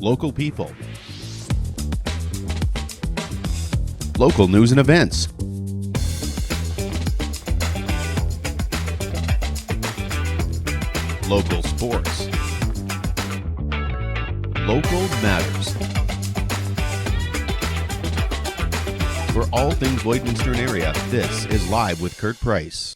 local people, local news and events, local sports, local matters. For all things Lloydminster area, this is Live with Kurt Price.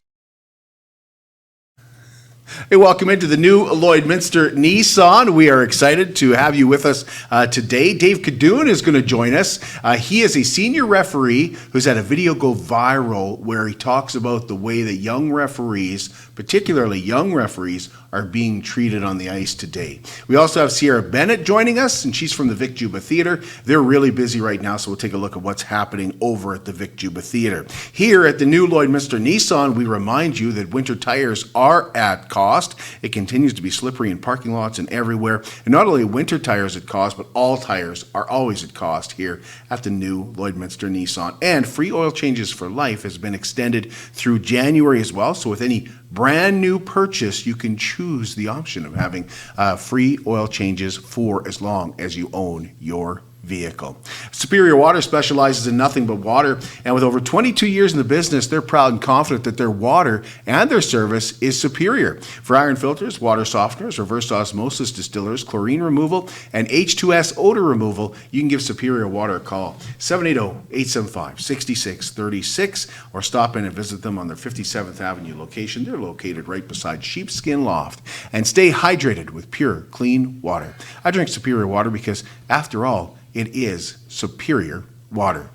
Hey, welcome into the new Lloydminster Nissan. We are excited to have you with us today. Dave Kadun is going to join us. He is a senior referee who's had a video go viral where he talks about the way that young referees, particularly young referees, are being treated on the ice today. We also have Sierrah Bennett joining us, and she's from the Vic Juba Theatre. They're really busy right now, so we'll take a look at what's happening over at the Vic Juba Theatre. Here at the new Lloydminster Nissan, we remind you that winter tires are at cost. It continues to be slippery in parking lots and everywhere. And not only winter tires at cost, but all tires are always at cost here at the new Lloydminster Nissan. And free oil changes for life has been extended through January as well. So with any brand new purchase, you can choose the option of having free oil changes for as long as you own your vehicle. Superior Water specializes in nothing but water, and with over 22 years in the business, they're proud and confident that their water and their service is superior. For iron filters, water softeners, reverse osmosis distillers, chlorine removal, and H2S odor removal, you can give Superior Water a call, 780-875-6636, or stop in and visit them on their 57th Avenue location. They're located right beside Sheepskin Loft. And stay hydrated with pure, clean water. I drink Superior Water because, after all, it is superior water.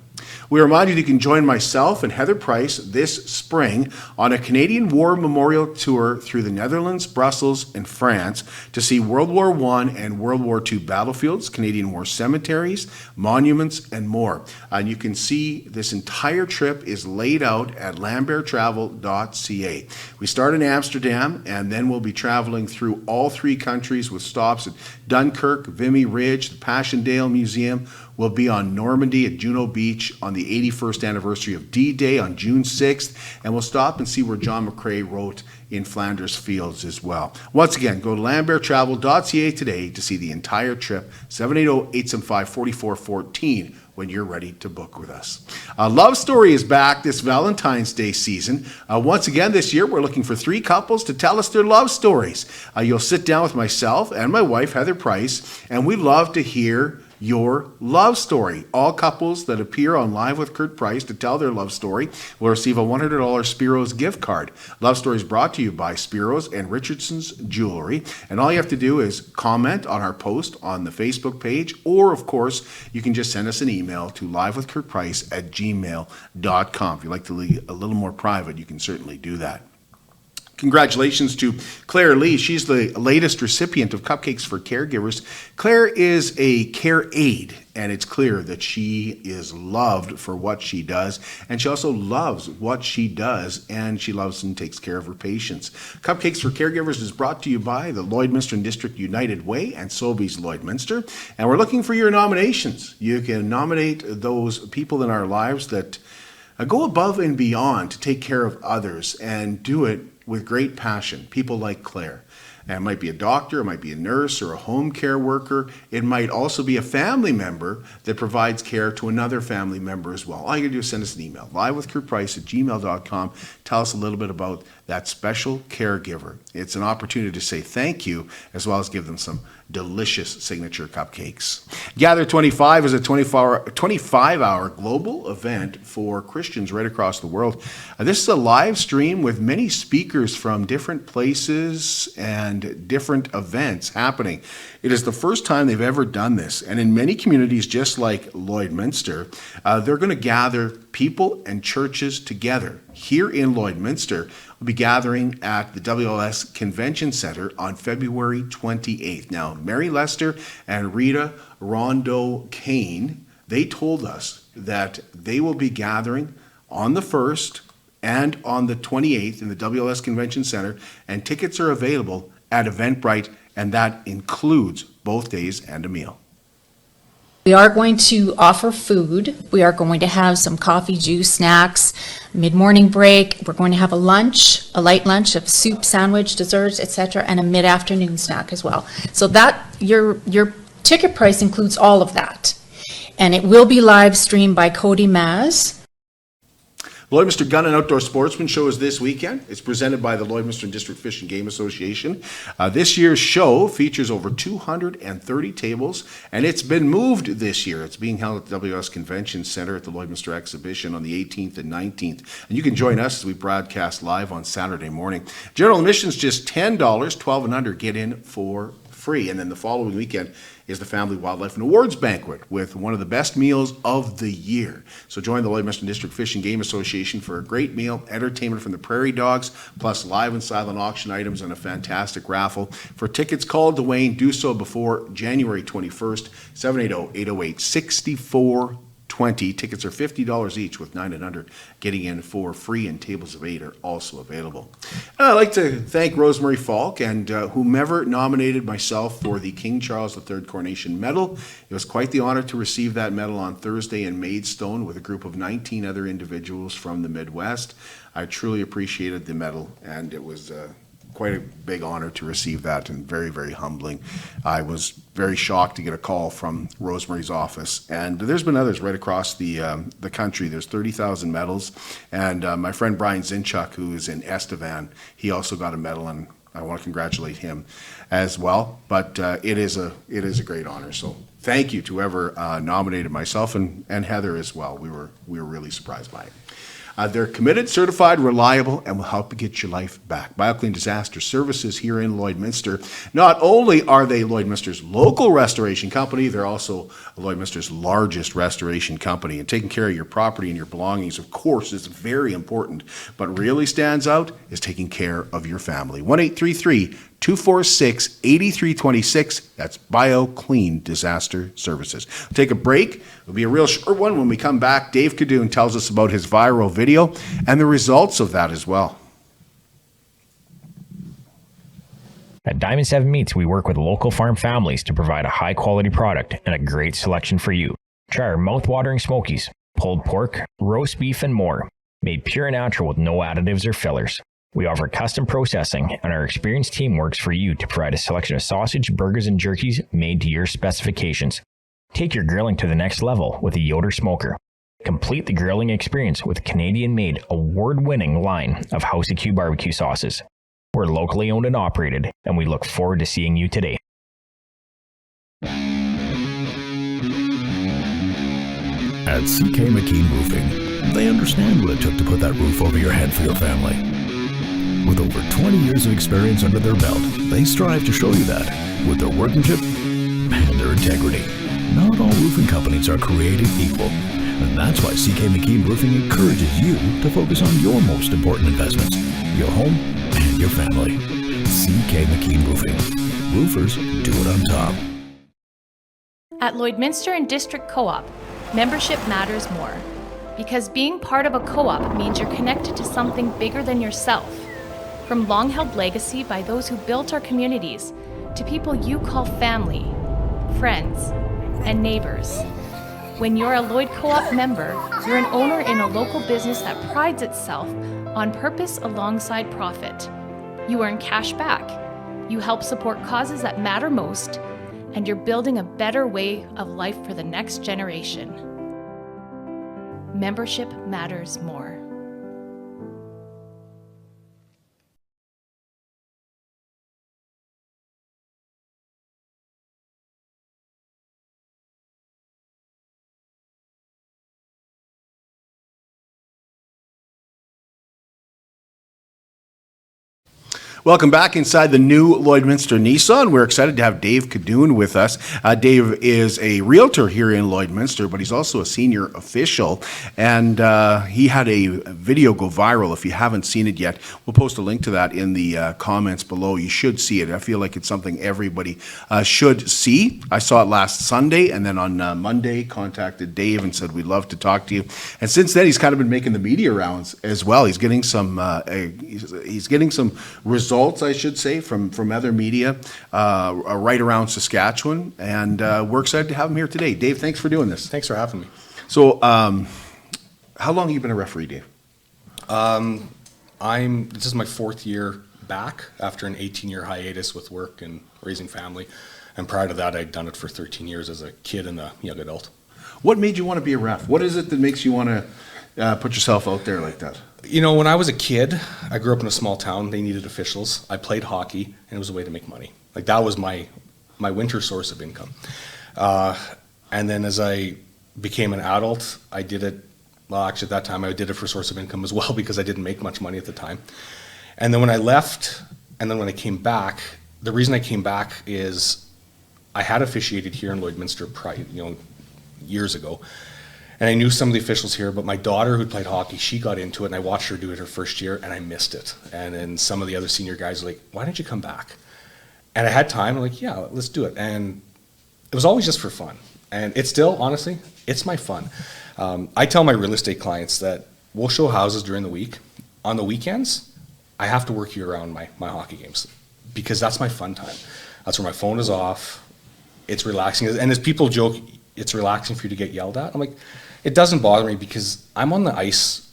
We remind you that you can join myself and Heather Price this spring on a Canadian War Memorial Tour through the Netherlands, Brussels, and France to see World War I and World War II battlefields, Canadian War cemeteries, monuments, and more. And you can see this entire trip is laid out at lamberttravel.ca. We start in Amsterdam, and then we'll be traveling through all three countries with stops at Dunkirk, Vimy Ridge, the Passchendaele Museum. We'll be on Normandy at Juno Beach on the 81st anniversary of D-Day on June 6th, and we'll stop and see where John McCrae wrote in Flanders Fields as well. Once again, go to lamberttravel.ca today to see the entire trip, 780-875-4414 when you're ready to book with us. Love Story is back this Valentine's Day season. Once again this year, we're looking for 3 couples to tell us their love stories. You'll sit down with myself and my wife, Heather Price, and we love to hear your love story. All couples that appear on Live with Kurt Price to tell their love story will receive a $100 Spiros gift card. Love Story is brought to you by Spiros and Richardson's Jewelry. And all you have to do is comment on our post on the Facebook page, or of course, you can just send us an email to livewithkurtprice@gmail.com. If you'd like to leave a little more private, you can certainly do that. Congratulations to Claire Lee. She's the latest recipient of Cupcakes for Caregivers. Claire is a care aide, and it's clear that she is loved for what she does, and she also loves what she does, and she loves and takes care of her patients. Cupcakes for Caregivers is brought to you by the Lloydminster and District United Way and Sobeys Lloydminster, and we're looking for your nominations. You can nominate those people in our lives that go above and beyond to take care of others and do it with great passion. People like Claire. And it might be a doctor, it might be a nurse or a home care worker. It might also be a family member that provides care to another family member as well. All you gotta do is send us an email, livewithkurtprice@gmail.com. Tell us a little bit about that special caregiver. It's an opportunity to say thank you, as well as give them some delicious signature cupcakes. Gather 25 is a 25-hour global event for Christians right across the world. This is a live stream with many speakers from different places and different events happening. It is the first time they've ever done this, and in many communities, just like Lloydminster, they're going to gather people and churches together. Here in Lloydminster, we'll be gathering at the WLS Convention Center on February 28th. Now, Mary Lester and Rita Rondo Kane, they told us that they will be gathering on the 1st and on the 28th in the WLS Convention Center, and tickets are available at Eventbrite, and that includes both days and a meal. We are going to offer food. We are going to have some coffee, juice, snacks, mid-morning break. We're going to have a lunch, a light lunch of soup, sandwich, desserts, etc., and a mid-afternoon snack as well. So that your ticket price includes all of that. And it will be live streamed by Cody Maz. Lloydminster Gun and Outdoor Sportsman Show is this weekend. It's presented by the Lloydminster District Fish and Game Association. This year's show features over 230 tables, and it's been moved this year. It's being held at the WS Convention Center at the Lloydminster Exhibition on the 18th and 19th. And you can join us as we broadcast live on Saturday morning. General admission's just $10, 12 and under get in for free. And then the following weekend is the Family Wildlife and Awards Banquet with one of the best meals of the year. So join the Lloydminster District Fish and Game Association for a great meal, entertainment from the prairie dogs, plus live and silent auction items and a fantastic raffle. For tickets, call Dwayne. Do so before January 21st, 780-808-6420. Tickets are $50 each with 9 and under getting in for free, and tables of 8 are also available. And I'd like to thank Rosemary Falk and whomever nominated myself for the King Charles III Coronation Medal. It was quite the honor to receive that medal on Thursday in Maidstone with a group of 19 other individuals from the Midwest. I truly appreciated the medal, and it was quite a big honor to receive that, and very, very humbling. I was very shocked to get a call from Rosemary's office, and there's been others right across the country. There's 30,000 medals, and my friend Brian Zinchuk, who is in Estevan, he also got a medal, and I want to congratulate him as well. But it is a great honor. So thank you to whoever nominated myself and Heather as well. We were really surprised by it. They're committed, certified, reliable, and will help you get your life back. BioClean Disaster Services here in Lloydminster. Not only are they Lloydminster's local restoration company, they're also Lloydminster's largest restoration company. And taking care of your property and your belongings, of course, is very important. But really stands out is taking care of your family. 1-833-246-8326. That's BioClean Disaster Services. We'll take a break. It'll be a real short one. When we come back, Dave Kadun tells us about his viral video and the results of that as well. At Diamond 7 Meats, we work with local farm families to provide a high-quality product and a great selection for you. Try our mouth-watering smokies, pulled pork, roast beef, and more, made pure and natural with no additives or fillers. We offer custom processing, and our experienced team works for you to provide a selection of sausage, burgers, and jerkies made to your specifications. Take your grilling to the next level with a Yoder smoker. Complete the grilling experience with a Canadian-made, award-winning line of House of Q barbecue sauces. We're locally owned and operated, and we look forward to seeing you today. At CK McKean Roofing, they understand what it took to put that roof over your head for your family. With over 20 years of experience under their belt, they strive to show you that with their workmanship and their integrity. Not all roofing companies are created equal, and that's why CK McKean Roofing encourages you to focus on your most important investments, your home and your family. CK McKean Roofing. Roofers do it on top. At Lloydminster and District Co-op, membership matters more. Because being part of a co-op means you're connected to something bigger than yourself. From long-held legacy by those who built our communities, to people you call family, friends, and neighbors. When you're a Lloyd Co-op member, you're an owner in a local business that prides itself on purpose alongside profit. You earn cash back, you help support causes that matter most, and you're building a better way of life for the next generation. Membership matters more. Welcome back inside the new Lloydminster Nissan. We're excited to have Dave Kadun with us. Dave is a realtor here in Lloydminster, but he's also a senior official. And he had a video go viral. If you haven't seen it yet, we'll post a link to that in the comments below. You should see it. I feel like it's something everybody should see. I saw it last Sunday, and then on Monday contacted Dave and said, we'd love to talk to you. And since then, he's kind of been making the media rounds as well. He's getting some results, I should say, from other media right around Saskatchewan, and we're excited to have him here today. Dave, thanks for doing this. Thanks for having me. So, how long have you been a referee, Dave? This is my 4th year back after an 18-year hiatus with work and raising family. And prior to that, I'd done it for 13 years as a kid and a young adult. What made you want to be a ref? What is it that makes you want to put yourself out there like that? You know, when I was a kid, I grew up in a small town. They needed officials. I played hockey, and it was a way to make money. Like, that was my winter source of income. And then as I became an adult, I did it, well, actually at that time, I did it for source of income as well because I didn't make much money at the time. And then when I left, and then when I came back, the reason I came back is I had officiated here in Lloydminster, years ago. And I knew some of the officials here, but my daughter who played hockey, she got into it, and I watched her do it her first year, and I missed it. And then some of the other senior guys were like, why didn't you come back? And I had time, I'm like, yeah, let's do it. And it was always just for fun. And it's still, honestly, it's my fun. I tell my real estate clients that we'll show houses during the week. On the weekends, I have to work year-round my hockey games because that's my fun time. That's where my phone is off. It's relaxing. And as people joke, it's relaxing for you to get yelled at. I'm like, it doesn't bother me because I'm on the ice,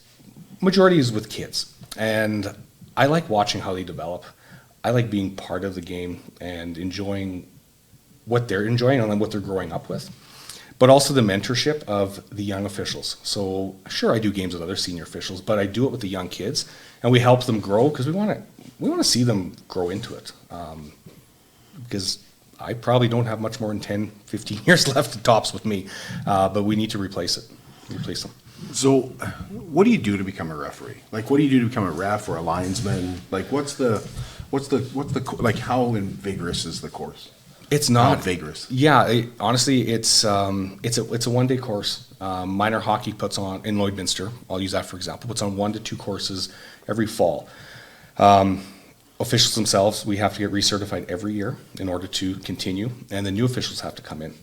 majority is with kids. And I like watching how they develop. I like being part of the game and enjoying what they're enjoying and what they're growing up with. But also the mentorship of the young officials. So sure, I do games with other senior officials, but I do it with the young kids, and we help them grow because we want to see them grow into it. Because I probably don't have much more than 10, 15 years left at tops with me, but we need to replace them. So, what do you do to become a referee? Like, what do you do to become a ref or a linesman? Like, like, how vigorous is the course? It's not vigorous. Yeah, honestly, it's a one-day course. Minor hockey puts on in Lloydminster. I'll use that for example. Puts on 1 to 2 courses every fall. Officials themselves, we have to get recertified every year in order to continue, and the new officials have to come in.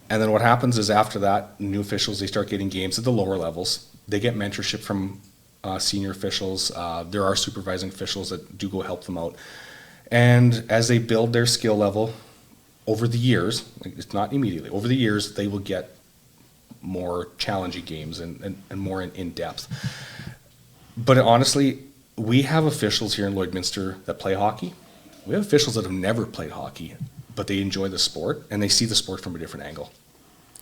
And then what happens is after that, new officials, they start getting games at the lower levels. They get mentorship from senior officials. There are supervising officials that do go help them out. And as they build their skill level over the years, like it's not immediately, over the years, they will get more challenging games and more in depth. But honestly, we have officials here in Lloydminster that play hockey. We have officials that have never played hockey, but they enjoy the sport and they see the sport from a different angle.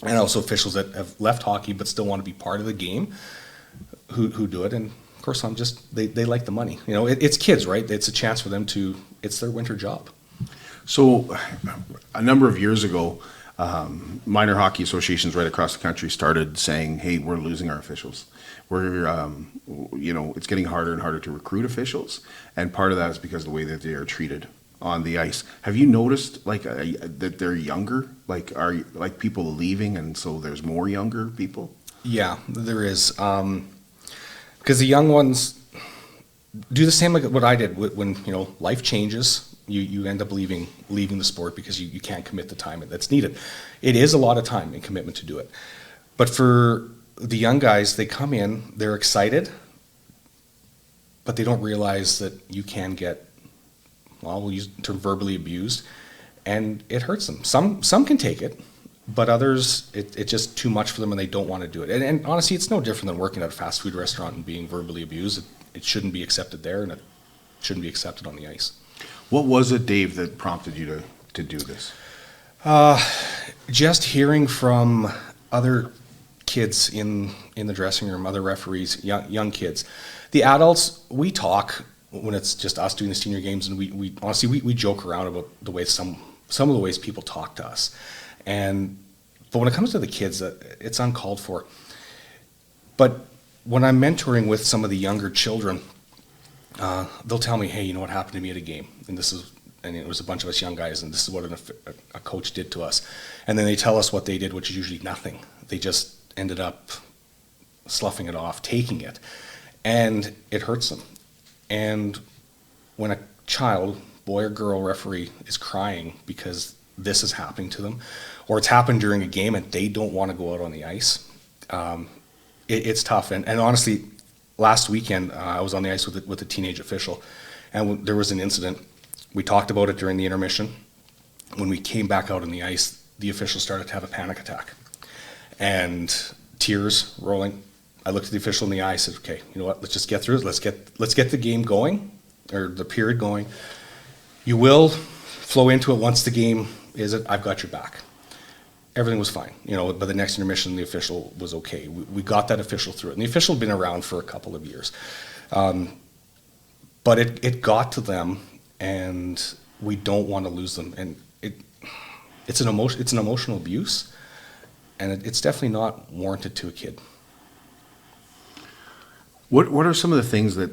And also officials that have left hockey but still want to be part of the game who do it. And of course, they like the money. You know, it's kids, right? It's a chance for them it's their winter job. So, a number of years ago, minor hockey associations right across the country started saying, hey, we're losing our officials. We're, it's getting harder and harder to recruit officials. And part of that is because of the way that they are treated on the ice. Have you noticed that they're younger? Are people leaving and so there's more younger people? Yeah, there is. Because the young ones do the same like what I did when life changes. You end up leaving the sport because you can't commit the time that's needed. It is a lot of time and commitment to do it. But for the young guys, they come in, they're excited, but they don't realize that you can get, we'll use the term verbally abused, and it hurts them. Some can take it, but others, it's just too much for them and they don't want to do it. And honestly, it's no different than working at a fast food restaurant and being verbally abused. It shouldn't be accepted there, and it shouldn't be accepted on the ice. What was it, Dave, that prompted you to do this? Just hearing from other kids in the dressing room, other referees, young kids. The adults, we talk when it's just us doing the senior games, and we honestly joke around about the way some of the ways people talk to us. But when it comes to the kids, it's uncalled for. But when I'm mentoring with some of the younger children, they'll tell me, hey, you know what happened to me at a game? And it was a bunch of us young guys, and this is what a coach did to us. And then they tell us what they did, which is usually nothing. They just ended up sloughing it off, taking it. And it hurts them. And when a child, boy or girl referee, is crying because this is happening to them, or it's happened during a game and they don't want to go out on the ice, it's tough. And honestly, last weekend, I was on the ice with a teenage official, and there was an incident. We talked about it during the intermission. When we came back out on the ice, the official started to have a panic attack, and tears rolling. I looked at the official in the eye. I said, "Okay, you know what? Let's just get through it. Let's get the game going, or the period going. You will flow into it once the game Is it? I've got your back. Everything was fine. By the next intermission, the official was okay. We got that official through it. And the official had been around for a couple of years. But it got to them, and we don't want to lose them. And it's an emotional abuse, and it's definitely not warranted to a kid. What are some of the things that,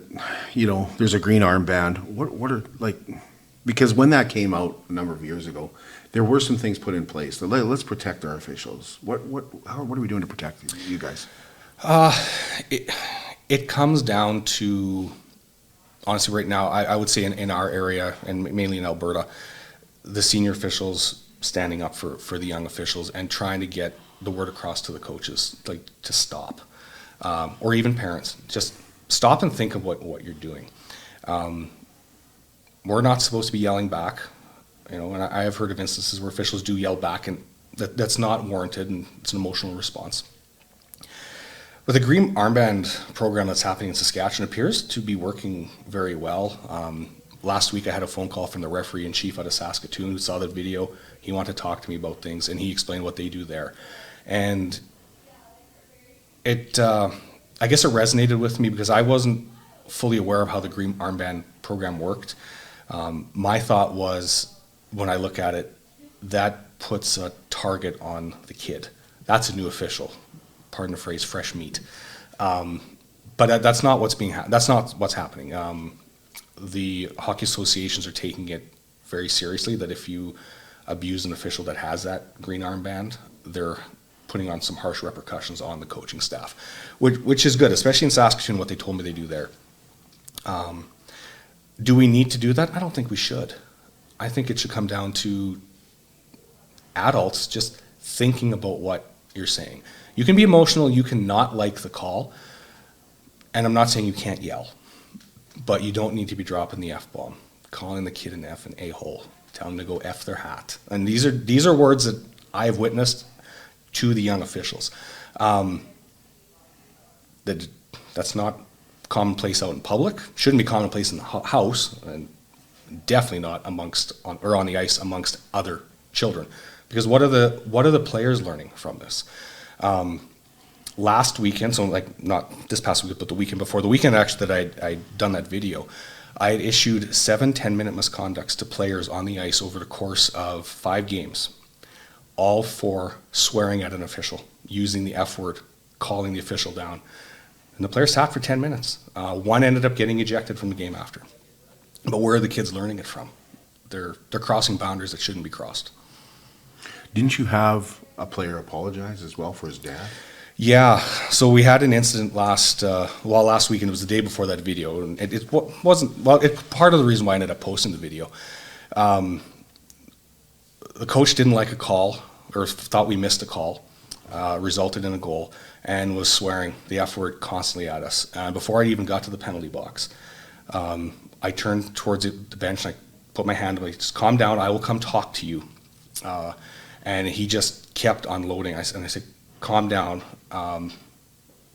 there's a green armband. What are, because when that came out a number of years ago, there were some things put in place. Let's protect our officials. What are we doing to protect you guys? It comes down to, honestly, right now, I would say in our area, and mainly in Alberta, the senior officials standing up for the young officials and trying to get the word across to the coaches, to stop. Or even parents, just stop and think of what you're doing. We're not supposed to be yelling back, and I have heard of instances where officials do yell back, and that's not warranted, and it's an emotional response. But the green armband program that's happening in Saskatchewan appears to be working very well. Last week I had a phone call from the referee in chief out of Saskatoon who saw the video. He wanted to talk to me about things, and he explained what they do there. And I guess it resonated with me because I wasn't fully aware of how the green armband program worked. My thought was, when I look at it, that puts a target on the kid. That's a new official. Pardon the phrase, fresh meat. But that's not what's happening. The hockey associations are taking it very seriously, that if you abuse an official that has that green armband, they're putting on some harsh repercussions on the coaching staff, which is good, especially in Saskatoon, what they told me they do there. Do we need to do that? I don't think we should. I think it should come down to adults just thinking about what you're saying. You can be emotional, you can not like the call, and I'm not saying you can't yell, but you don't need to be dropping the F-bomb, calling the kid an F and a-hole, telling them to go F their hat. And these are words that I have witnessed to the young officials. That's not commonplace out in public, shouldn't be commonplace in the house, and definitely not on the ice amongst other children. Because what are the players learning from this? Last weekend, so not this past week, but the weekend before, the weekend actually that I'd done that video, I had issued 7 10-minute misconducts to players on the ice over the course of 5 games, all for swearing at an official, using the F word, calling the official down. And the players sat for 10 minutes. One ended up getting ejected from the game after. But where are the kids learning it from? They're crossing boundaries that shouldn't be crossed. Didn't you have a player apologize as well for his dad? Yeah, so we had an incident last weekend. It was the day before that video, and it wasn't, well, it's part of the reason why I ended up posting the video. The coach didn't like a call, or thought we missed a call, resulted in a goal, and was swearing the F word constantly at us. Before I even got to the penalty box, I turned towards the bench and I put my hand on it, just calm down, I will come talk to you. And he just kept unloading. And I said, calm down,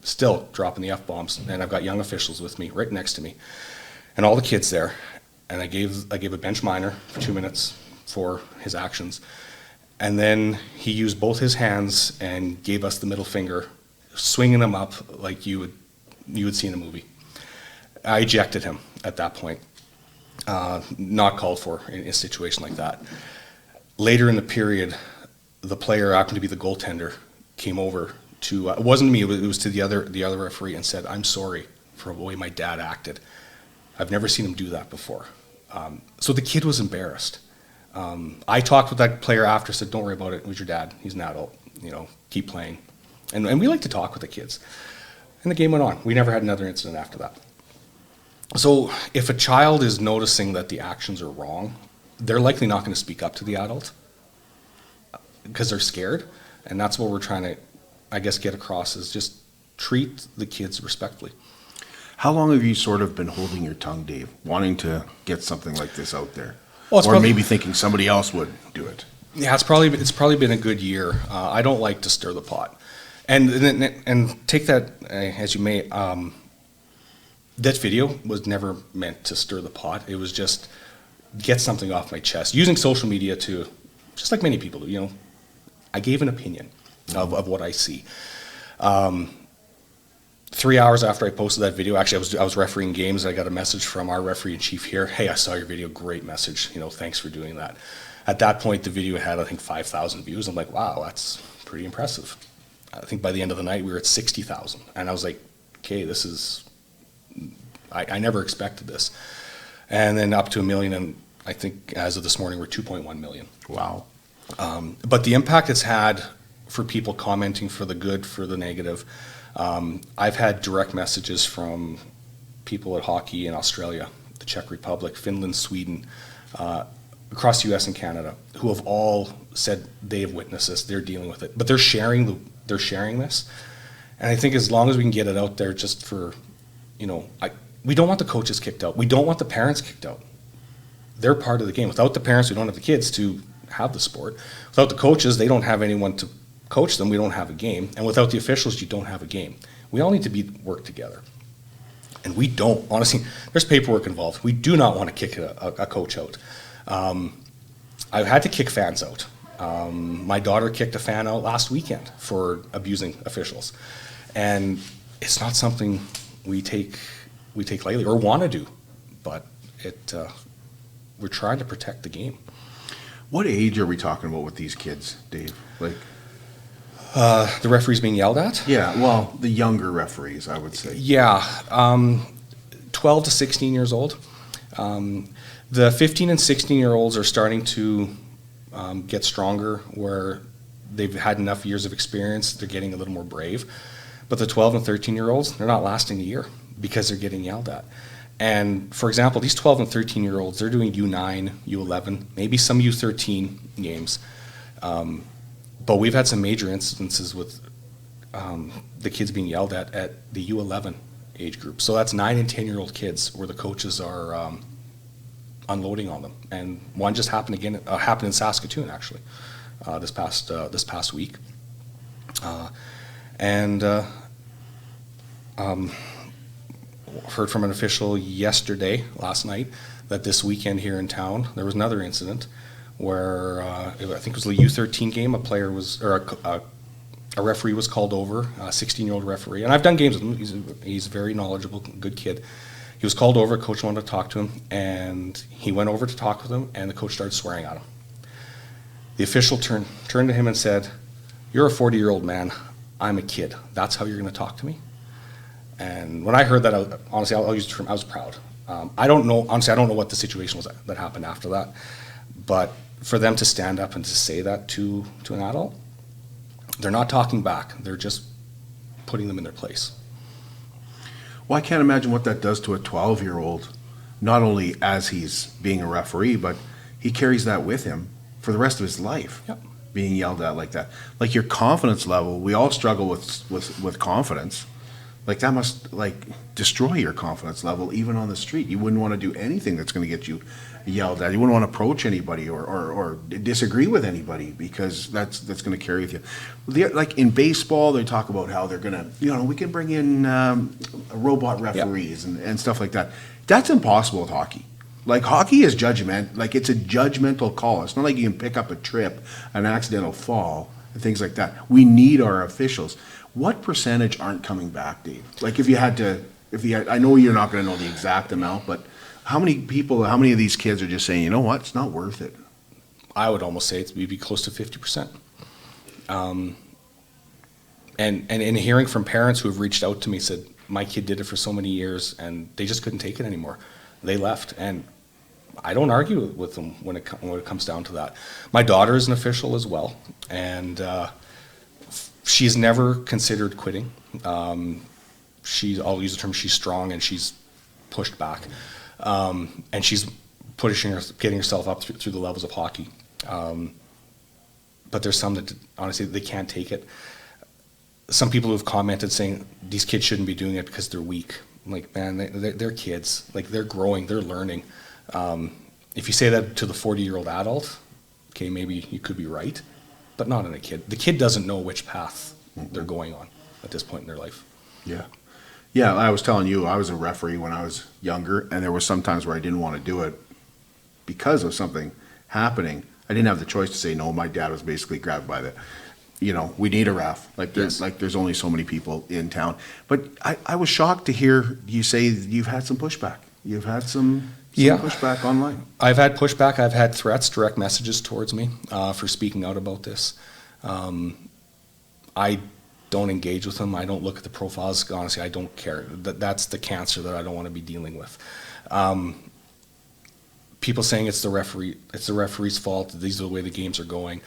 still dropping the F-bombs. And I've got young officials with me, right next to me, and all the kids there. And I gave a bench minor for 2 minutes for his actions. And then he used both his hands and gave us the middle finger, swinging them up like you would see in a movie. I ejected him at that point. Not called for in a situation like that. Later in the period, the player, happened to be the goaltender, came over to, it wasn't me, it was to the other referee, and said, I'm sorry for the way my dad acted. I've never seen him do that before. So the kid was embarrassed. I talked with that player after, said, don't worry about it, it was your dad, he's an adult, keep playing. And we like to talk with the kids. And the game went on. We never had another incident after that. So if a child is noticing that the actions are wrong, they're likely not going to speak up to the adult because they're scared. And that's what we're trying to, I guess, get across, is just treat the kids respectfully. How long have you sort of been holding your tongue, Dave, wanting to get something like this out there? Well, or maybe thinking somebody else would do it? Yeah, it's probably been a good year. I don't like to stir the pot. And take that as you may. That video was never meant to stir the pot. It was just get something off my chest, using social media to just like many people do, I gave an opinion of what I see. 3 hours after I posted that video, actually I was refereeing games. I got a message from our referee in chief here. Hey, I saw your video. Great message. Thanks for doing that. At that point, the video had, I think, 5,000 views. I'm like, wow, that's pretty impressive. I think by the end of the night, we were at 60,000. And I was like, okay, this is, I never expected this. And then up to 1 million, and I think as of this morning, we're 2.1 million. Wow. But the impact it's had for people commenting, for the good, for the negative, I've had direct messages from people at hockey in Australia, the Czech Republic, Finland, Sweden, across the US and Canada, who have all said they have witnessed this, they're dealing with it. But they're sharing this. And I think as long as we can get it out there just for, we don't want the coaches kicked out. We don't want the parents kicked out. They're part of the game. Without the parents, we don't have the kids to have the sport. Without the coaches, they don't have anyone to coach them. We don't have a game. And without the officials, you don't have a game. We all need to work together. And we don't, honestly, there's paperwork involved. We do not want to kick a coach out. I've had to kick fans out. My daughter kicked a fan out last weekend for abusing officials. And it's not something we take lightly or want to do, but we're trying to protect the game. What age are we talking about with these kids, Dave? Like, the referees being yelled at? yeah, well, the younger referees, I would say. Yeah, 12 to 16 years old. The 15 and 16-year-olds are starting to get stronger, where they've had enough years of experience. They're getting a little more brave. But the 12 and 13-year-olds, they're not lasting a year because they're getting yelled at. And for example, these 12 and 13-year-olds, they're doing U9, U11, maybe some U13 games. But we've had some major instances with the kids being yelled at the U11 age group. So that's 9 and 10-year-old kids where the coaches are unloading on them. And one just happened in Saskatoon, actually, this past week. Heard from an official last night, that this weekend here in town, there was another incident where I think it was the U13 game. A referee was called over, a 16-year-old referee, and I've done games with him. He's a very knowledgeable, good kid. He was called over. Coach wanted to talk to him, and he went over to talk with him, and the coach started swearing at him. The official turned to him and said, "You're a 40-year-old man. I'm a kid. That's how you're going to talk to me?" And when I heard that, honestly, I'll use the term, I was proud. I don't know what the situation was that happened after that, but for them to stand up and to say that to an adult, they're not talking back. They're just putting them in their place. Well, I can't imagine what that does to a 12-year-old, not only as he's being a referee, but he carries that with him for the rest of his life. Yep. Being yelled at like that. Like your confidence level, we all struggle with confidence. Like that must destroy your confidence level even on the street. You wouldn't want to do anything that's going to get you yelled at. You wouldn't want to approach anybody or disagree with anybody because that's going to carry with you. Like in baseball, they talk about how they're going to, we can bring in robot referees and stuff like that. That's impossible with hockey. Like hockey is judgment. Like it's a judgmental call. It's not like you can pick up a trip, an accidental fall, and things like that. We need our officials. What percentage aren't coming back, Dave? Like if you had, I know you're not going to know the exact amount, but how many of these kids are just saying, you know what, it's not worth it? I would almost say it's maybe close to 50%. And hearing from parents who have reached out to me said, my kid did it for so many years and they just couldn't take it anymore. They left, and I don't argue with them when it comes down to that. My daughter is an official as well, and she's never considered quitting. I'll use the term, she's strong and she's pushed back. And she's getting herself up through the levels of hockey. But there's some that, honestly, they can't take it. Some people who have commented saying these kids shouldn't be doing it because they're weak. I'm like, man, they're kids. Like, they're growing, they're learning. If you say that to the 40-year-old adult, okay, maybe you could be right, but not in a kid. The kid doesn't know which path they're going on at this point in their life. Yeah. Yeah, I was telling you, I was a referee when I was younger, and there were some times where I didn't want to do it because of something happening, I didn't have the choice to say no. My dad was basically grabbed by the, we need a ref. Like there's only so many people in town. But I was shocked to hear you say you've had some pushback. You've had some pushback online. I've had pushback. I've had threats, direct messages towards me for speaking out about this. I don't engage with them. I don't look at the profiles. Honestly, I don't care. That's the cancer that I don't want to be dealing with. People saying it's the referee's fault. These are the way the games are going.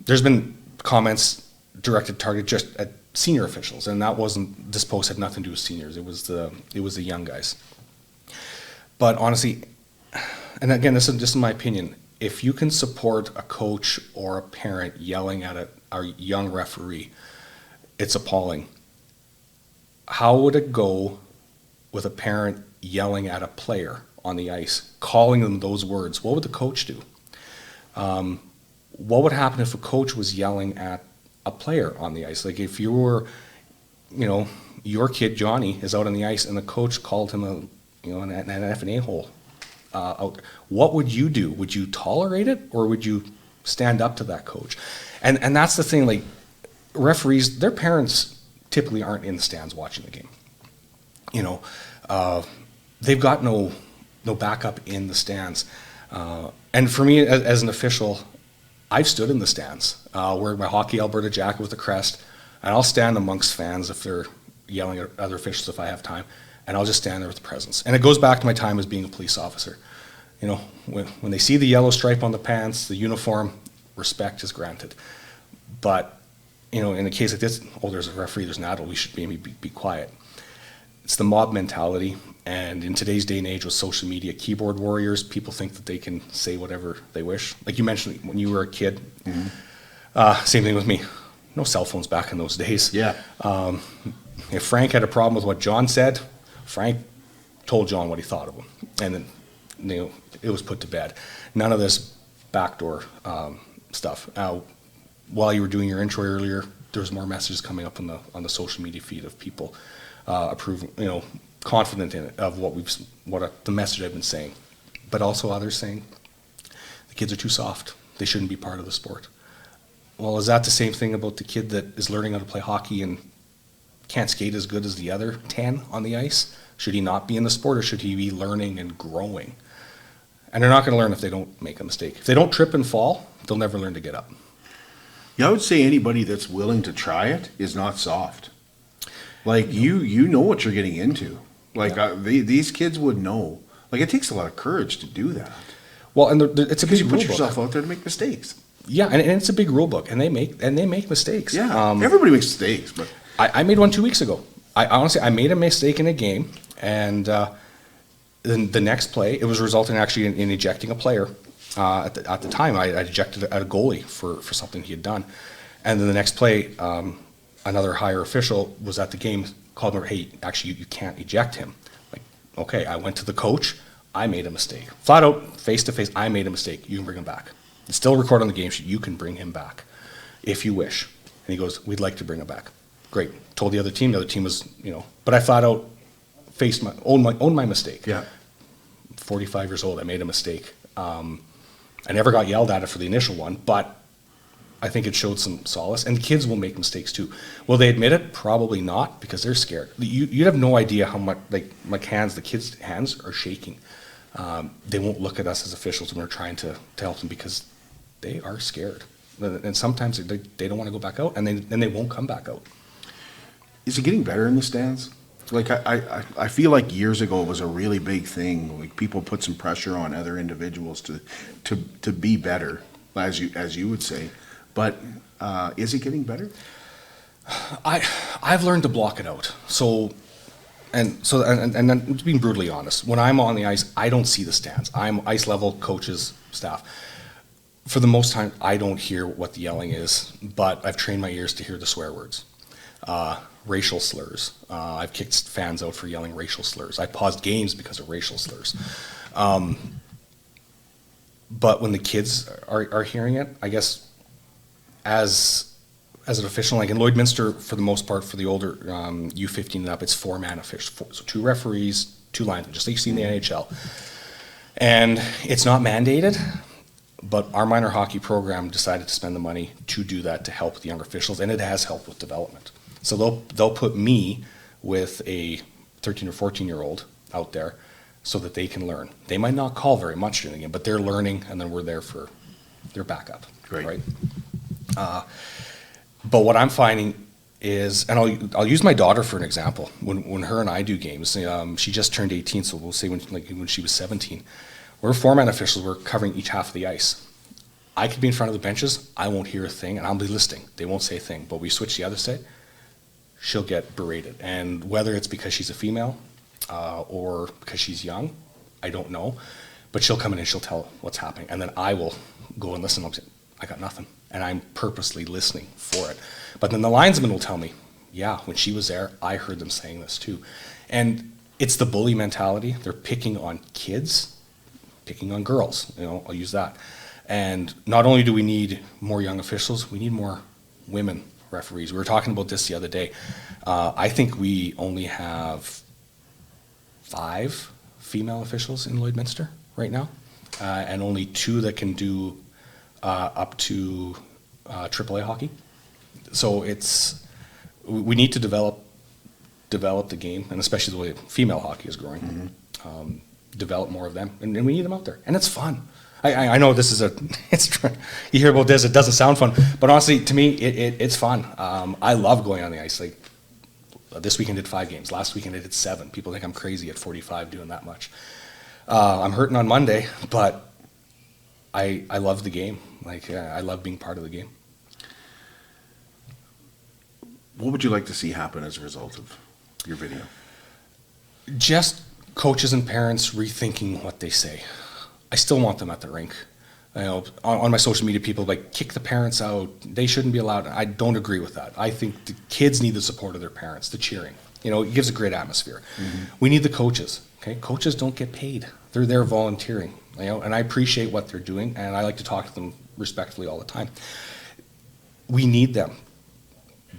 There's been comments targeted just at senior officials, and that wasn't. This post had nothing to do with seniors. It was the young guys. But honestly, and again, this is just my opinion. If you can support a coach or a parent yelling at a young referee, it's appalling. How would it go with a parent yelling at a player on the ice, calling them those words? What would the coach do? What would happen if a coach was yelling at a player on the ice? Like if you were, your kid Johnny is out on the ice and the coach called him an F and A hole out. What would you do? Would you tolerate it, or would you stand up to that coach? And that's the thing. Like referees, their parents typically aren't in the stands watching the game. They've got no backup in the stands. And for me, as an official, I've stood in the stands, wearing my Hockey Alberta jacket with a crest, and I'll stand amongst fans if they're yelling at other officials if I have time, and I'll just stand there with presence. And it goes back to my time as being a police officer. When they see the yellow stripe on the pants, the uniform, respect is granted. But, in a case like this, there's a referee, there's an adult, we should maybe be quiet. It's the mob mentality, and in today's day and age with social media, keyboard warriors, people think that they can say whatever they wish. Like you mentioned, when you were a kid, same thing with me. No cell phones back in those days. Yeah. If Frank had a problem with what John said, Frank told John what he thought of him, and then it was put to bed. None of this backdoor stuff. While you were doing your intro earlier, there was more messages coming up on the social media feed of people approving, confident in it of the message I've been saying, but also others saying the kids are too soft. They shouldn't be part of the sport. Well, is that the same thing about the kid that is learning how to play hockey and can't skate as good as the other 10 on the ice? Should he not be in the sport, or should he be learning and growing? And they're not going to learn if they don't make a mistake. If they don't trip and fall, they'll never learn to get up. Yeah, I would say anybody that's willing to try it is not soft. Like you know what you're getting into. Like these kids would know. Like it takes a lot of courage to do that. Well, and it's a big you rule put book. yourself out there to make mistakes. Yeah, and it's a big rule book, and they make mistakes. Yeah, everybody makes mistakes, but I made one 2 weeks ago. I made a mistake in a game, and then the next play, it was resulting actually in ejecting a player. At the time, I ejected a goalie for something he had done, and then the next play, another higher official was at the game, called me, hey, actually you can't eject him. Like, okay, I went to the coach, I made a mistake. Flat out, face to face, I made a mistake, you can bring him back. It's still recorded on the game sheet, you can bring him back, if you wish. And he goes, we'd like to bring him back. Great, told the other team was, but I flat out owned my mistake. yeah. 45 years old, I made a mistake. I never got yelled at it for the initial one, but I think it showed some solace. And kids will make mistakes too. Will they admit it? Probably not, because they're scared. You'd have no idea how much, like my hands, the kids' hands are shaking. They won't look at us as officials when we're trying to help them because they are scared. And sometimes they don't want to go back out, and they won't come back out. Is it getting better in the stands? Like I feel like years ago it was a really big thing. Like people put some pressure on other individuals to be better, as you would say. But is it getting better? I've learned to block it out. And then being brutally honest, when I'm on the ice, I don't see the stands. I'm ice level, coaches, staff. For the most time, I don't hear what the yelling is, but I've trained my ears to hear the swear words. Racial slurs. I've kicked fans out for yelling racial slurs. I paused games because of racial slurs. But when the kids are hearing it, I guess as an official, like in Lloydminster, for the most part, for the older U15 and up, it's 4-man official. So 2 referees, 2 linesmen, just like you see in the NHL. And it's not mandated, But our minor hockey program decided to spend the money to do that, to help the younger officials, and it has helped with development. So they'll put me with a 13 or 14-year-old out there so that they can learn. They might not call very much during the game, but they're learning, and then we're there for their backup. Great. Right? But what I'm finding is, and I'll use my daughter for an example. When her and I do games, she just turned 18, so we'll say when she was 17. We're four-man officials, we're covering each half of the ice. I could be in front of the benches, I won't hear a thing, and I'll be listening. They won't say a thing, but we switch the other side, she'll get berated. And whether it's because she's a female or because she's young, I don't know, but she'll come in and she'll tell what's happening. And then I will go and listen. I'll say, I got nothing. And I'm purposely listening for it. But then the linesman will tell me, yeah, when she was there, I heard them saying this too. And it's the bully mentality. They're picking on kids, picking on girls, I'll use that. And not only do we need more young officials, we need more women referees. We were talking about this the other day. I think we only have 5 female officials in Lloydminster right now, and only 2 that can do up to AAA hockey. So we need to develop the game, and especially the way female hockey is growing. Develop more of them, and we need them out there, and it's fun. I know this is you hear about this, it doesn't sound fun, but honestly, to me, it's fun. I love going on the ice. Like this weekend I did 5 games. Last weekend I did 7. People think I'm crazy at 45 doing that much. I'm hurting on Monday, but I love the game. I love being part of the game. What would you like to see happen as a result of your video? Just coaches and parents rethinking what they say. I still want them at the rink. On my social media, people kick the parents out. They shouldn't be allowed. I don't agree with that. I think the kids need the support of their parents, the cheering. It gives a great atmosphere. We need the coaches. Okay, coaches don't get paid. They're there volunteering. And I appreciate what they're doing, and I like to talk to them respectfully all the time. We need them.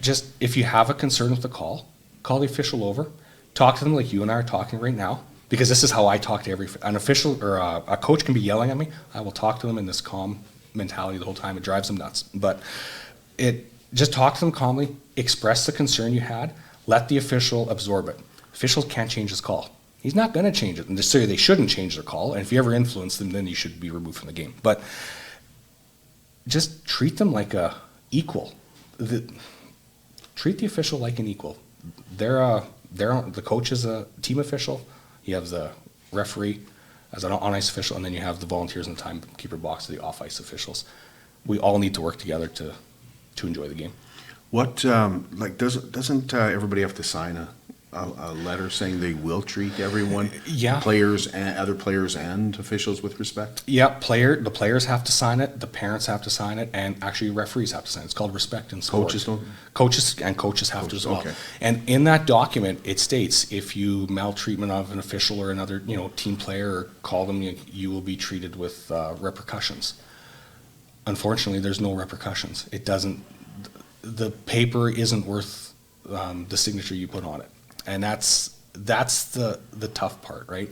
Just if you have a concern with the call the official over, talk to them like you and I are talking right now, because this is how I talk to an official or a coach can be yelling at me. I will talk to them in this calm mentality the whole time. It drives them nuts. But just talk to them calmly, express the concern you had, let the official absorb it. Officials can't change his call. He's not going to change it. And they shouldn't change their call. And if you ever influence them, then you should be removed from the game. But just treat them like a equal. Treat the official like an equal. The coach is a team official. You have the referee as an on-ice official, and then you have the volunteers in the timekeeper box, the off-ice officials. We all need to work together to enjoy the game. What doesn't everybody have to sign a letter saying they will treat everyone, players and other players and officials with respect? Yeah, the players have to sign it, the parents have to sign it, and actually referees have to sign it. It's called respect in sport. Coaches don't? Coaches have to as well. Okay. And in that document, it states if you maltreatment of an official or another team player or call them, you will be treated with repercussions. Unfortunately, there's no repercussions. It doesn't. The paper isn't worth the signature you put on it. And that's the tough part, right?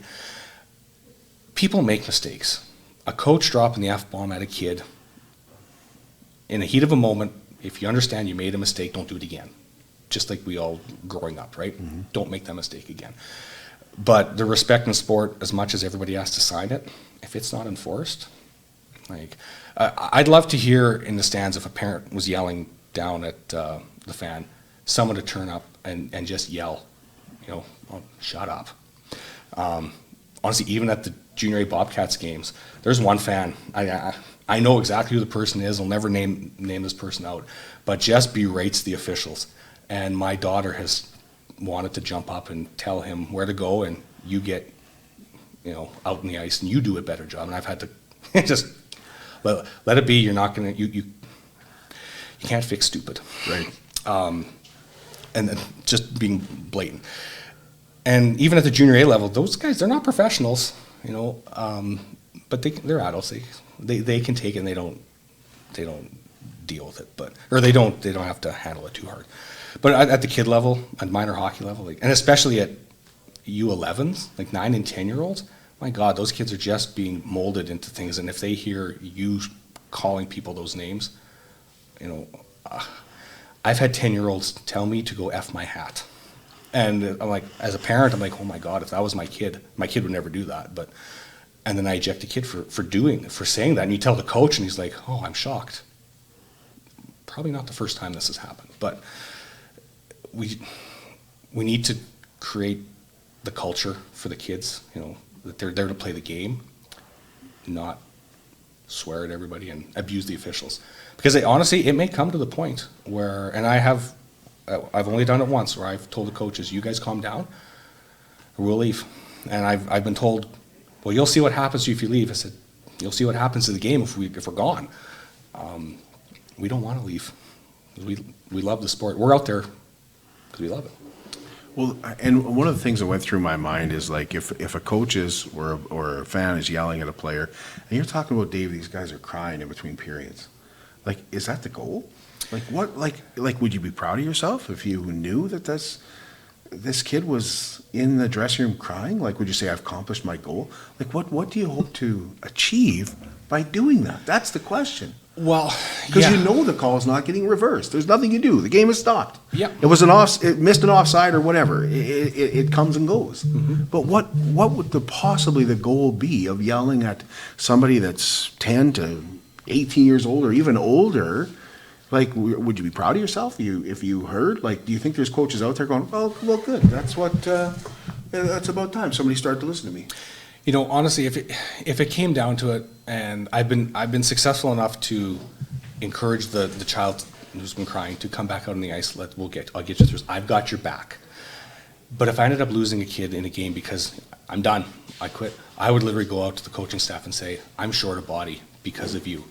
People make mistakes. A coach dropping the F-bomb at a kid, in the heat of a moment, if you understand you made a mistake, don't do it again. Just like we all growing up, right? Mm-hmm. Don't make that mistake again. But the respect in sport, as much as everybody has to sign it, if it's not enforced, I'd love to hear in the stands if a parent was yelling down at the fan, someone to turn up and just yell, shut up. Honestly, even at the Junior A Bobcats games, there's one fan. I know exactly who the person is. I'll never name this person out, but just berates the officials. And my daughter has wanted to jump up and tell him where to go, and you get, out in the ice and you do a better job. And I've had to just let it be. You're not gonna you can't fix stupid, right? And then just being blatant. And even at the Junior A level, those guys, they're not professionals, but they're adults. They can take it and they don't deal with it, or they don't have to handle it too hard. But at the kid level, at minor hockey level, and especially at U11s, 9 and 10-year-olds, my God, those kids are just being molded into things. And if they hear you calling people those names, you know, I've had 10-year-olds tell me to go F my hat. And I'm like, as a parent, I'm like, oh my God, if that was my kid would never do that. And then I eject a kid for saying that. And you tell the coach and he's like, oh, I'm shocked. Probably not the first time this has happened, but we need to create the culture for the kids, you know, that they're there to play the game, not swear at everybody and abuse the officials. Because honestly, it may come to the point where, and I've only done it once, where I've told the coaches, you guys calm down, or we'll leave. And I've been told, well, you'll see what happens to you if you leave. I said, you'll see what happens to the game if we're gone. We don't want to leave. We love the sport. We're out there because we love it. Well, and one of the things that went through my mind is like if a coach is or a fan is yelling at a player, and you're talking about, Dave, these guys are crying in between periods. Like, is that the goal? Like what? Like would you be proud of yourself if you knew that this kid was in the dressing room crying? Like, would you say, I've accomplished my goal? Like, what do you hope to achieve by doing that? That's the question. Well, because you know the call is not getting reversed. There's nothing you do. The game is stopped. Yeah. It was it missed an offside or whatever. It comes and goes. Mm-hmm. But what would possibly the goal be of yelling at somebody that's 10 to 18 years old or even older? Like, would you be proud of yourself if you heard? Like, do you think there's coaches out there going, oh, well, good. That's that's about time somebody started to listen to me. You know, honestly, if it came down to it, and I've been successful enough to encourage the child who's been crying to come back out on the ice. I'll get you through. I've got your back. But if I ended up losing a kid in a game because I'm done, I quit, I would literally go out to the coaching staff and say, I'm short of body because of you,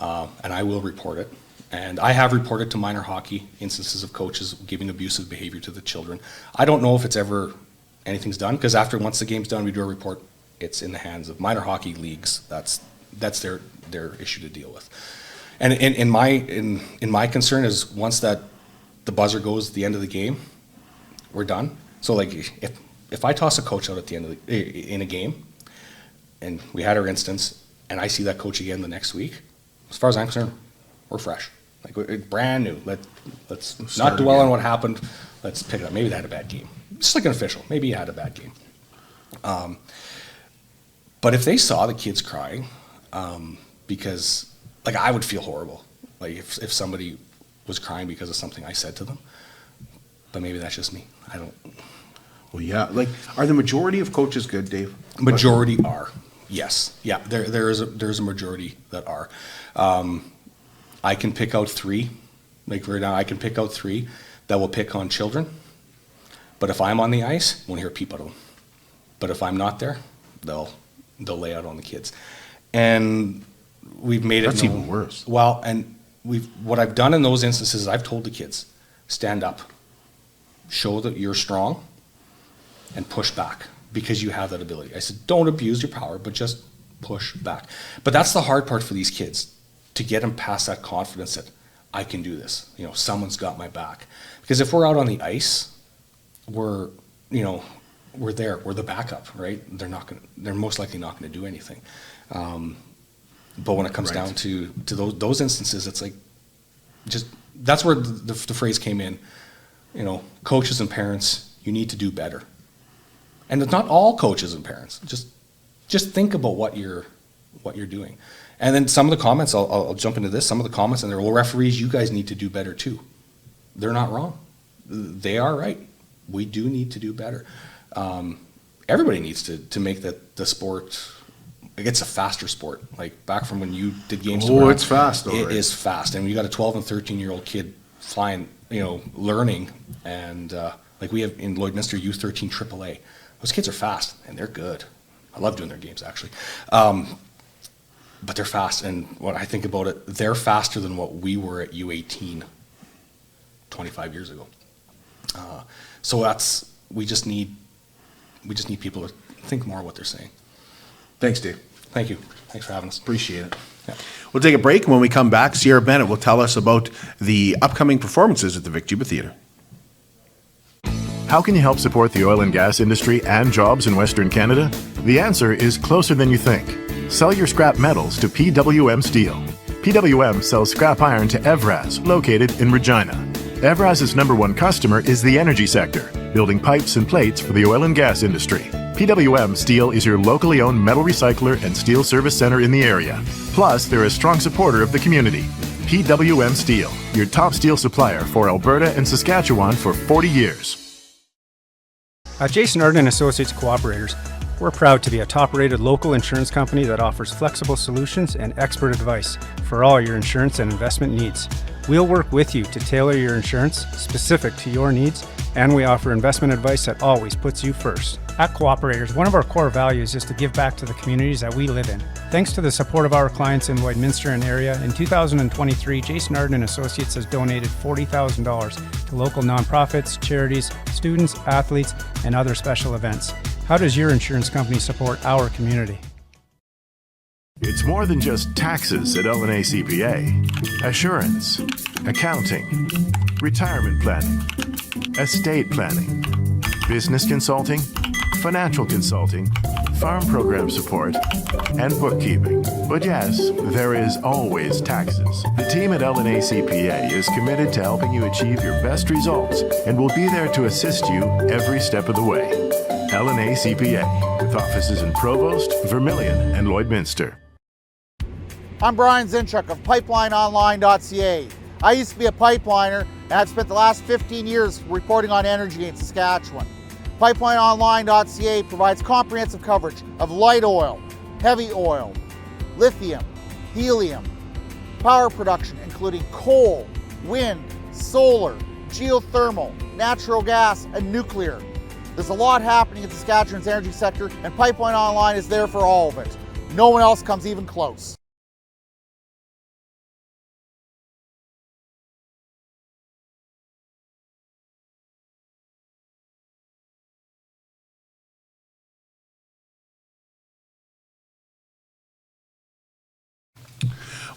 and I will report it. And I have reported to minor hockey instances of coaches giving abusive behavior to the children. I don't know if it's ever anything's done, because once the game's done, we do a report. It's in the hands of minor hockey leagues. That's their issue to deal with. And in my concern is once that the buzzer goes at the end of the game, we're done. So like if I toss a coach out at the end in a game, and we had our instance, and I see that coach again the next week, as far as I'm concerned, we're fresh, like we're brand new. Let's not dwell on what happened. Let's pick it up. Maybe they had a bad game, just like an official. Maybe he had a bad game. But if they saw the kids crying, because like I would feel horrible, like if somebody was crying because of something I said to them. But maybe that's just me. I don't. Well, yeah. Like, are the majority of coaches good, Dave? Majority are. Yes. Yeah. There's a majority that are. I can pick out three. Like right now, I can pick out three that will pick on children. But if I'm on the ice, you won't hear a peep out of them. But if I'm not there, they'll lay out on the kids. And we've made it. That's known. Even worse. Well, and what I've done in those instances is I've told the kids, stand up, show that you're strong, and push back because you have that ability. I said, don't abuse your power, but just push back. But that's the hard part for these kids, to get them past that confidence that I can do this. You know, someone's got my back. Because if we're out on the ice, we're there. We're the backup, right? They're most likely not going to do anything. But when it comes down to those instances, it's like, just that's where the phrase came in. You know, coaches and parents, you need to do better. And it's not all coaches and parents. Just think about what you're doing. And then some of the comments, I'll jump into this. Some of the comments in there, well, referees, you guys need to do better too. They're not wrong. They are right. We do need to do better. Everybody needs to make the sport. It's a faster sport. Like back from when you did games. Oh, it's fast. It is fast, and you got a 12 and 13-year-old kid flying, learning, and like we have in Lloydminster U13 AAA. Those kids are fast and they're good. I love doing their games actually, but they're fast. And when I think about it, they're faster than what we were at U18 25 years ago. So we just need people to think more of what they're saying. Thanks, Dave. Thank you. Thanks for having us. Appreciate it. Yeah. We'll take a break, and when we come back, Sierrah Bennett will tell us about the upcoming performances at the Vic Juba Theatre. How can you help support the oil and gas industry and jobs in Western Canada? The answer is closer than you think. Sell your scrap metals to PWM Steel. PWM sells scrap iron to Evraz, located in Regina. Evraz's #1 customer is the energy sector, building pipes and plates for the oil and gas industry. PWM Steel is your locally owned metal recycler and steel service center in the area. Plus, they're a strong supporter of the community. PWM Steel, your top steel supplier for Alberta and Saskatchewan for 40 years. At Jason Arden Associates Cooperators, we're proud to be a top-rated local insurance company that offers flexible solutions and expert advice for all your insurance and investment needs. We'll work with you to tailor your insurance specific to your needs, and we offer investment advice that always puts you first. At Cooperators, one of our core values is to give back to the communities that we live in. Thanks to the support of our clients in Lloydminster and area, in 2023, Jason Arden Associates has donated $40,000 to local nonprofits, charities, students, athletes, and other special events. How does your insurance company support our community? It's more than just taxes at L&A CPA. Assurance, accounting, retirement planning, estate planning, business consulting, financial consulting, farm program support, and bookkeeping. But yes, there is always taxes. The team at L&A CPA is committed to helping you achieve your best results and will be there to assist you every step of the way. L&A CPA, with offices in Provost, Vermilion, and Lloydminster. I'm Brian Zinchuk of PipelineOnline.ca. I used to be a pipeliner, and I've spent the last 15 years reporting on energy in Saskatchewan. PipelineOnline.ca provides comprehensive coverage of light oil, heavy oil, lithium, helium, power production including coal, wind, solar, geothermal, natural gas, and nuclear. There's a lot happening in Saskatchewan's energy sector, and Pipeline Online is there for all of it. No one else comes even close.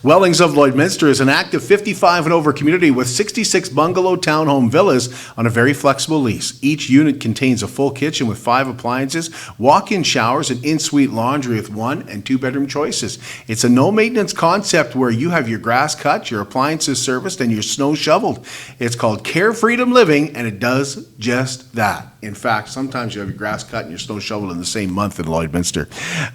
Wellings of Lloydminster is an active 55 and over community with 66 bungalow townhome villas on a very flexible lease. Each unit contains a full kitchen with 5 appliances, walk-in showers, and in-suite laundry with 1 and 2 bedroom choices. It's a no-maintenance concept where you have your grass cut, your appliances serviced, and your snow shoveled. It's called Care Freedom Living, and it does just that. In fact, sometimes you have your grass cut and your snow shoveled in the same month in Lloydminster.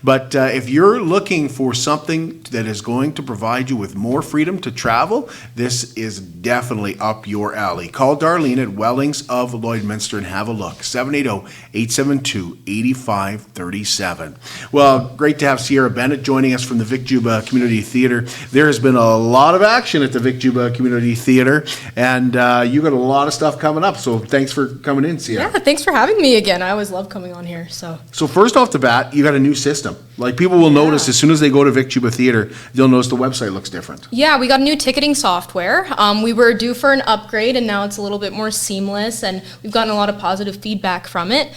But if you're looking for something that is going to provide you with more freedom to travel, this is definitely up your alley. Call Darlene at Wellings of Lloydminster and have a look. 780-872-8537. Well, great to have Sierrah Bennett joining us from the Vic Juba Community Theatre. There has been a lot of action at the Vic Juba Community Theatre, and you got a lot of stuff coming up, so thanks for coming in, Sierrah. Yeah, thanks for having me again. I always love coming on here. So first off the bat, you got a new system. Like, people will notice as soon as they go to Vic Juba Theatre, they'll notice the website looks different. yeah, we got a new ticketing software. We were due for an upgrade, and now it's a little bit more seamless, and we've gotten a lot of positive feedback from it.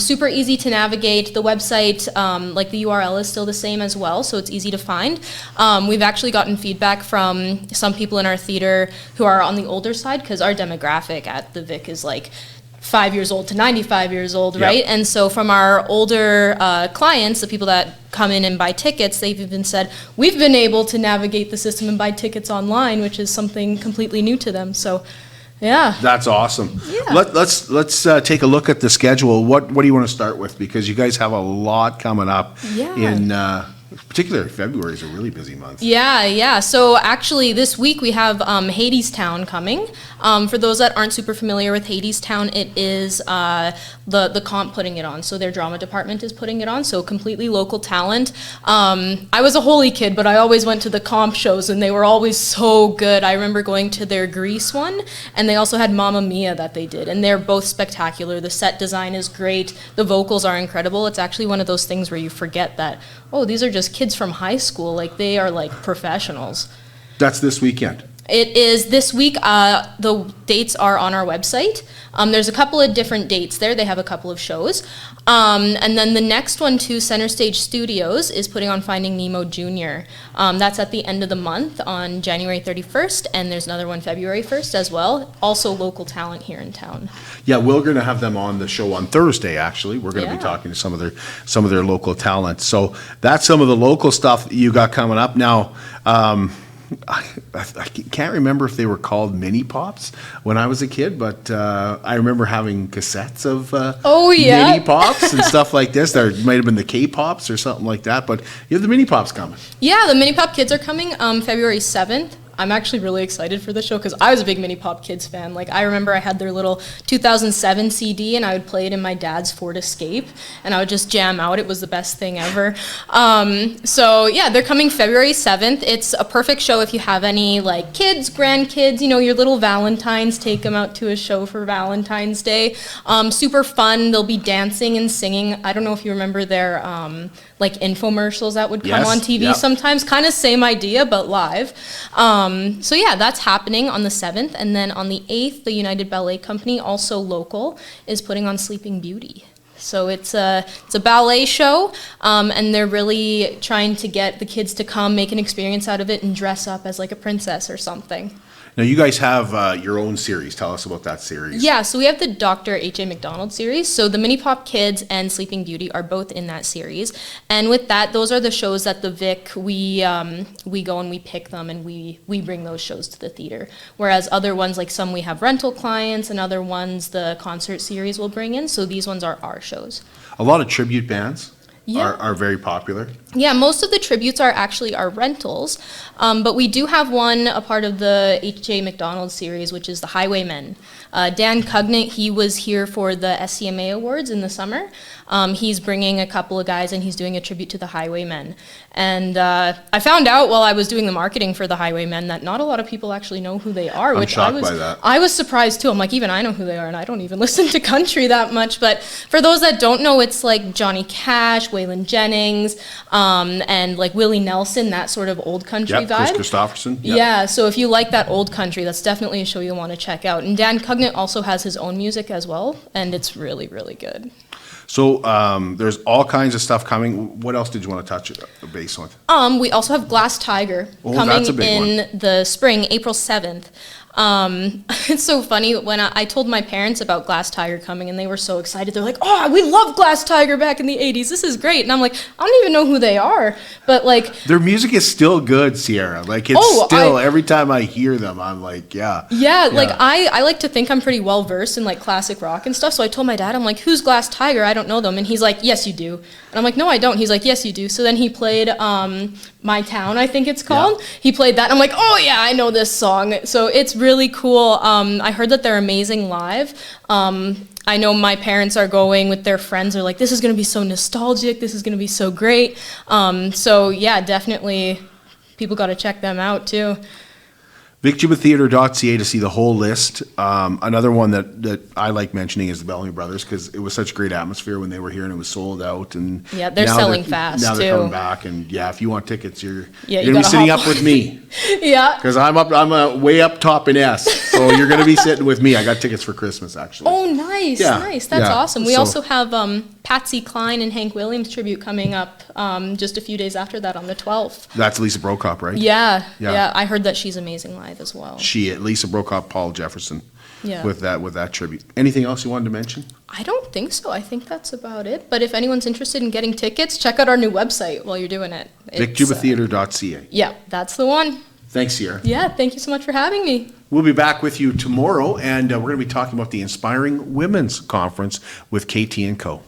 Super easy to navigate. The website, like the URL is still the same as well, so it's easy to find. We've actually gotten feedback from some people in our theater who are on the older side, because our demographic at the Vic is like 5 years old to 95 years old, right? Yep. And so from our older clients, the people that come in and buy tickets, they've even said, we've been able to navigate the system and buy tickets online, which is something completely new to them. So, yeah. That's awesome. Yeah. Let's take a look at the schedule. What do you want to start with? Because you guys have a lot coming up in particularly February is a really busy month. Yeah. So actually this week we have Hadestown coming. For those that aren't super familiar with Hadestown, it is the comp putting it on. So their drama department is putting it on, so completely local talent. I was a Holy kid, but I always went to the comp shows, and they were always so good. I remember going to their Grease one, and they also had Mamma Mia that they did, and they're both spectacular. The set design is great. The vocals are incredible. It's actually one of those things where you forget that, oh, these are just kids from high school. Like, they are like professionals. That's this weekend. It is this week. The dates are on our website. There's a couple of different dates there. They have a couple of shows. And then the next one, too, Center Stage Studios is putting on Finding Nemo Jr. That's at the end of the month on January 31st, and there's another one February 1st as well. Also local talent here in town. Yeah, we're going to have them on the show on Thursday, actually. We're going to be talking to some of their local talent. So that's some of the local stuff you got coming up. Now, I can't remember if they were called mini pops when I was a kid, but I remember having cassettes of mini pops and stuff like this. There might have been the K-pops or something like that, but you have the mini pops coming. Yeah, the mini pop kids are coming February 7th. I'm actually really excited for the show because I was a big Mini Pop Kids fan. Like, I remember I had their little 2007 CD and I would play it in my dad's Ford Escape and I would just jam out. It was the best thing ever. So yeah, they're coming February 7th. It's a perfect show if you have any like kids, grandkids, you know, your little Valentines, take them out to a show for Valentine's Day. Super fun. They'll be dancing and singing. I don't know if you remember their like infomercials that would come on TV sometimes. Kind of same idea, but live. So yeah, that's happening on the 7th. And then on the 8th, the United Ballet Company, also local, is putting on Sleeping Beauty. So it's a ballet show, and they're really trying to get the kids to come, make an experience out of it, and dress up as like a princess or something. Now, you guys have your own series. Tell us about that series. Yeah, so we have the Dr. H.A. McDonald series. So the Mini Pop Kids and Sleeping Beauty are both in that series. And with that, those are the shows that the Vic, we go and we pick them and we bring those shows to the theater. Whereas other ones, like some we have rental clients and other ones the concert series will bring in. So these ones are our shows. A lot of tribute bands are very popular. Yeah, most of the tributes are actually our rentals, but we do have one, a part of the H.J. McDonald series, which is the Highwaymen. Dan Cognant, he was here for the SCMA Awards in the summer. He's bringing a couple of guys and he's doing a tribute to the Highwaymen. And I found out while I was doing the marketing for the Highwaymen that not a lot of people actually know who they are, I'm shocked by that. I was surprised too. I'm like, even I know who they are and I don't even listen to country that much. But for those that don't know, it's like Johnny Cash, Waylon Jennings, and like Willie Nelson, that sort of old country vibe. Chris Christopherson. Yep. Yeah, so if you like that old country, that's definitely a show you'll want to check out. And Dan Cognant also has his own music as well, and it's really, really good. So there's all kinds of stuff coming. What else did you want to touch base with? We also have Glass Tiger coming in the spring, April 7th. It's so funny when I told my parents about Glass Tiger coming and they were so excited. They're like, oh, we loved Glass Tiger back in the 80s. This is great. And I'm like, I don't even know who they are. But like, their music is still good, Sierra. Like it's every time I hear them, I'm like, yeah. Like I like to think I'm pretty well versed in like classic rock and stuff. So I told my dad, I'm like, who's Glass Tiger? I don't know them. And he's like, yes, you do. And I'm like, no, I don't. He's like, yes, you do. So then he played My Town, I think it's called. Yeah. He played that. And I'm like, oh yeah, I know this song. So it's really cool. I heard that they're amazing live. I know my parents are going with their friends. They're like, this is going to be so nostalgic. This is going to be so great. So yeah, definitely people got to check them out too. VicJubaTheatre.ca to see the whole list. Another one that I like mentioning is the Bellamy Brothers because it was such a great atmosphere when they were here and it was sold out. And yeah, they're selling fast now too. They're coming back, and yeah, if you want tickets, you're gonna be sitting up with me. Yeah, because I'm way up top in S, so you're gonna be sitting with me. I got tickets for Christmas actually. Oh, nice, nice. That's awesome. We also have Patsy Cline and Hank Williams tribute coming up just a few days after that on the 12th. That's Lisa Brokop, right? Yeah. I heard that she's amazing live as well. Lisa Brokop, Paul Jefferson. Yeah. With that tribute. Anything else you wanted to mention? I don't think so. I think that's about it. But if anyone's interested in getting tickets, check out our new website while you're doing it. VicJubaTheatre.ca. Yeah, that's the one. Thanks, Sierra. Yeah, thank you so much for having me. We'll be back with you tomorrow, and we're going to be talking about the Inspiring Women's Conference with KT & Co.